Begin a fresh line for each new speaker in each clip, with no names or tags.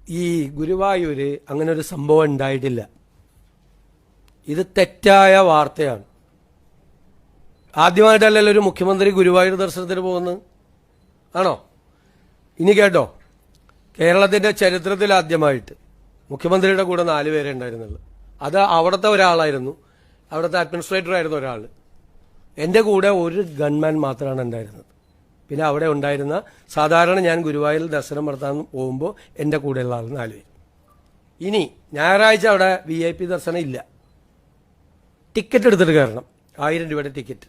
ഈ ഗുരുവായൂര് അങ്ങനെ ഒരു സംഭവം ഉണ്ടായിട്ടില്ല. ഇത് തെറ്റായ വാർത്തയാണ്. ആദ്യമായിട്ടല്ലല്ലോ ഒരു മുഖ്യമന്ത്രി ഗുരുവായൂർ ദർശനത്തിന് പോകുന്നത്, ആണോ? ഇനി കേട്ടോ, കേരളത്തിന്റെ ചരിത്രത്തിൽ ആദ്യമായിട്ട് മുഖ്യമന്ത്രിയുടെ കൂടെ 4 പേരെ ഉണ്ടായിരുന്നുള്ളൂ. അത് അവിടുത്തെ ഒരാളായിരുന്നു, അവിടുത്തെ അഡ്മിനിസ്ട്രേറ്റർ ആയിരുന്നു ഒരാൾ. എൻ്റെ കൂടെ ഒരു ഗൺമാൻ മാത്രമാണ് ഉണ്ടായിരുന്നത്. പിന്നെ അവിടെ ഉണ്ടായിരുന്ന സാധാരണ ഞാൻ ഗുരുവായൂർ ദർശനം നടത്താൻ പോകുമ്പോൾ എൻ്റെ കൂടെയുള്ള ആൾ 4 പേര്. ഇനി ഞായറാഴ്ച അവിടെ VIP ദർശനം ഇല്ല. ടിക്കറ്റ് എടുത്തിട്ട് കയറണം. 1000 രൂപയുടെ ടിക്കറ്റ്.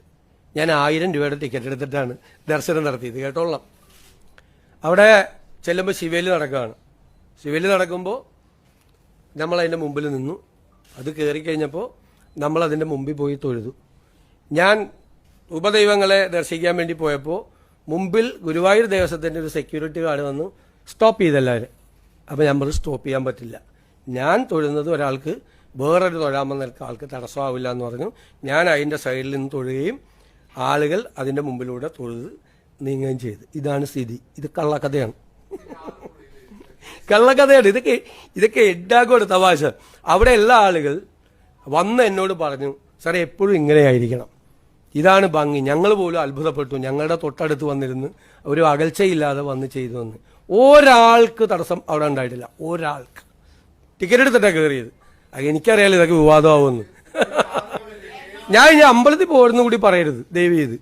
ഞാൻ 1000 രൂപയുടെ ടിക്കറ്റ് എടുത്തിട്ടാണ് ദർശനം നടത്തിയത്, കേട്ടോളാം. അവിടെ ചെല്ലുമ്പോൾ ശിവേലി നടക്കുകയാണ്. ശിവേലി നടക്കുമ്പോൾ നമ്മളതിൻ്റെ മുമ്പിൽ നിന്നു. അത് കയറിക്കഴിഞ്ഞപ്പോൾ നമ്മളതിൻ്റെ മുമ്പിൽ പോയി തൊഴുതു. ഞാൻ ഉപദൈവങ്ങളെ ദർശിക്കാൻ വേണ്ടി പോയപ്പോൾ മുമ്പിൽ ഗുരുവായൂർ ദേവസ്വത്തിൻ്റെ ഒരു സെക്യൂരിറ്റി ഗാർഡ് വന്നു സ്റ്റോപ്പ് ചെയ്തെല്ലാവരും. അപ്പോൾ ഞാൻ പറഞ്ഞു സ്റ്റോപ്പ് ചെയ്യാൻ പറ്റില്ല, ഞാൻ തൊഴുന്നത് ഒരാൾക്ക് വേറൊരു തൊഴാമെന്ന ആൾക്ക് തടസ്സമാവില്ല എന്ന് പറഞ്ഞു. ഞാൻ അതിൻ്റെ സൈഡിൽ നിന്ന് തൊഴുകയും ആളുകൾ അതിൻ്റെ മുമ്പിലൂടെ തൊഴുത് നീങ്ങുകയും ചെയ്തു. ഇതാണ് സ്ഥിതി. ഇത് കള്ളക്കഥയാണ്, കള്ളക്കഥയാണ്. ഇതൊക്കെ എഡാക്കോട് തമാശ. അവിടെ എല്ലാ ആളുകൾ വന്ന് എന്നോട് പറഞ്ഞു, സാറേ എപ്പോഴും ഇങ്ങനെയായിരിക്കണം, ഇതാണ് ഭംഗി. ഞങ്ങൾ പോലും അത്ഭുതപ്പെട്ടു. ഞങ്ങളുടെ തൊട്ടടുത്ത് വന്നിരുന്ന് ഒരു അകൽച്ചയില്ലാതെ വന്ന് ചെയ്തു വന്ന് ഒരാൾക്ക് തടസ്സം അവിടെ ഉണ്ടായിട്ടില്ല. ഒരാൾക്ക്. ടിക്കറ്റ് എടുത്തിട്ടാണ് കയറിയത്. എനിക്കറിയാലോ ഇതൊക്കെ വിവാദമാവുമെന്ന്. ഞാൻ അമ്പലത്തിൽ പോരുന്ന കൂടി പറയരുത് ദയവ് ചെയ്ത്.